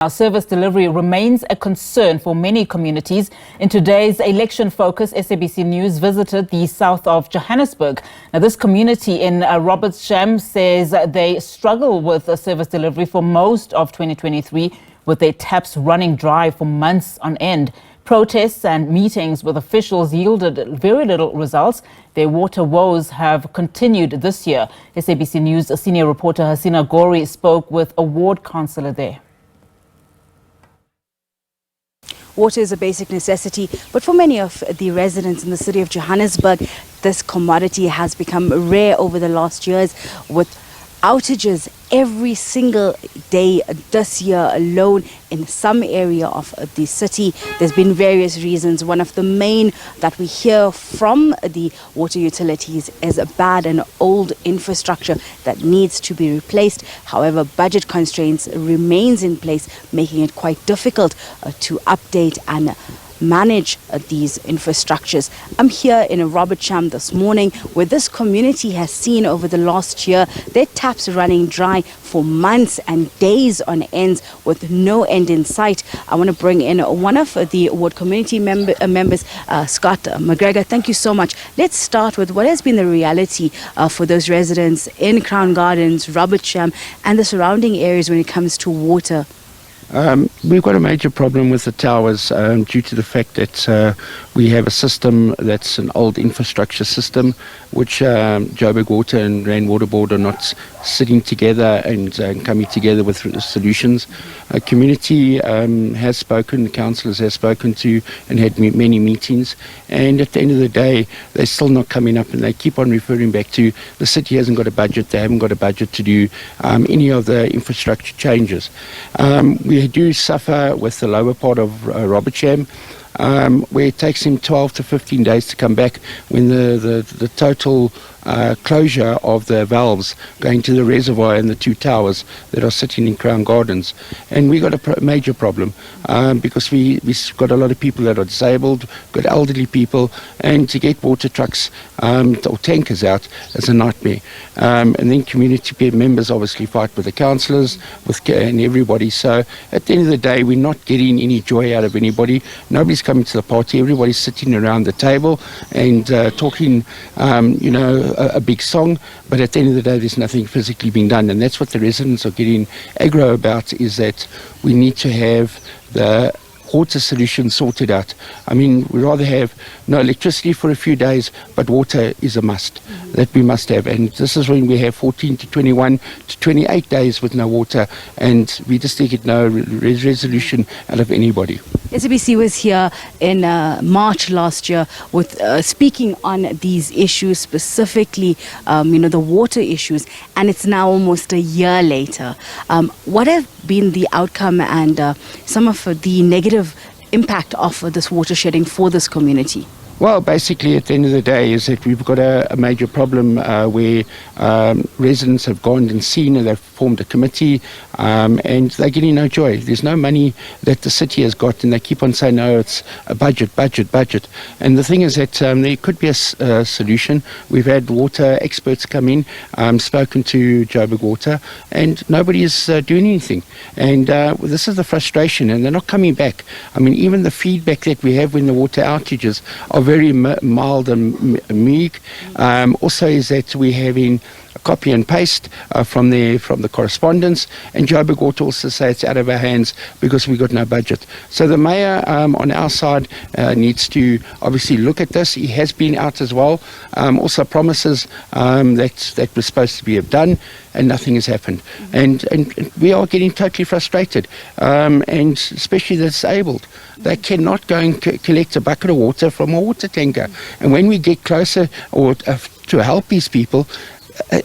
Our service delivery remains a concern for many communities. In today's election focus, SABC News visited the south of Johannesburg. Now, this community in Robertsham says they struggle with service delivery for most of 2023, with their taps running dry for months on end. Protests and meetings with officials yielded very little results. Their water woes have continued this year. SABC News Senior Reporter Hasina Gori spoke with a ward councillor there. Water is a basic necessity, but for many of the residents in the city of Johannesburg, this commodity has become rare over the last years, with outages every single day this year alone in some area of the city. There's been various reasons. One of the main that we hear from the water utilities is a bad and old infrastructure that needs to be replaced. However, budget constraints remains in place, making it quite difficult to update and manage these infrastructures. I'm here in Robertsham this morning, where this community has seen over the last year their taps running dry for months and days on ends with no end in sight. I want to bring in one of the ward community members, Scott McGregor. Thank you so much. Let's start with what has been the reality for those residents in Crown Gardens, Robertsham and the surrounding areas when it comes to water. We've got a major problem with the towers due to the fact that we have a system that's an old infrastructure system, which Joburg Water and Rand Water Board are not sitting together and coming together with solutions. A community has spoken, the councillors have spoken to and had many meetings, and at the end of the day they're still not coming up, and they keep on referring back to the city hasn't got a budget, they haven't got a budget to do any of the infrastructure changes. We do suffer with the lower part of Robertsham, where it takes him 12 to 15 days to come back when the total closure of the valves going to the reservoir and the two towers that are sitting in Crown Gardens. And we got a major problem because we've got a lot of people that are disabled, got elderly people, and to get water trucks or tankers out is a nightmare. And then community members obviously fight with the councillors and everybody. So at the end of the day, we're not getting any joy out of anybody. Nobody's coming to the party. Everybody's sitting around the table and talking, a big song, but at the end of the day there's nothing physically being done, and that's what the residents are getting aggro about, is that we need to have the water solution sorted out. I mean, we'd rather have no electricity for a few days, but water is a must, that we must have. And this is when we have 14 to 21 to 28 days with no water, and we just get no resolution out of anybody. SABC was here in March last year with speaking on these issues, specifically the water issues, and it's now almost a year later. What have been the outcome and some of the negative impact of this water shedding for this community? Well, basically, at the end of the day, is that we've got a major problem where residents have gone and seen, and they've formed a committee, and they're getting no joy. There's no money that the city has got, and they keep on saying, no, it's a budget. And the thing is that there could be a solution. We've had water experts come in, spoken to Joburg Water, and nobody is doing anything. And this is the frustration, and they're not coming back. I mean, even the feedback that we have when the water outages are very mild and meek. Also is that we're having a copy and paste from the correspondence, and Joburg Water also say it's out of our hands because we got no budget. So the mayor on our side needs to obviously look at this. He has been out as well, also promises that was supposed to be done, and nothing has happened. And we are getting totally frustrated, and especially the disabled. They cannot go and collect a bucket of water from a water tanker. And when we get closer or to help these people,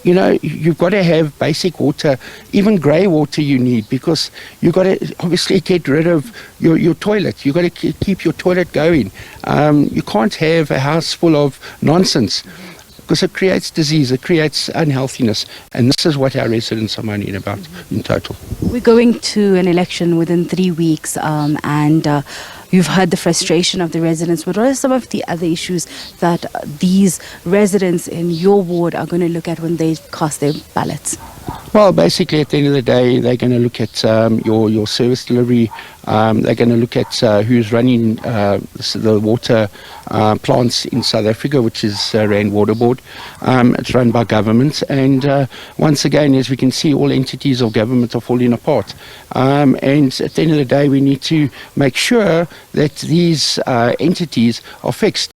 you've got to have basic water, even grey water you need, because you've got to obviously get rid of your toilet. You've got to keep your toilet going. You can't have a house full of nonsense, because it creates disease, it creates unhealthiness, and this is what our residents are moaning about in total. We're going to an election within 3 weeks, and You've heard the frustration of the residents, but what are some of the other issues that these residents in your ward are going to look at when they cast their ballots? Well, basically, at the end of the day, they're going to look at your service delivery. They're going to look at who's running the water plants in South Africa, which is Rand Water Board. It's run by government. And once again, as we can see, all entities of government are falling apart. And at the end of the day, we need to make sure that these entities are fixed.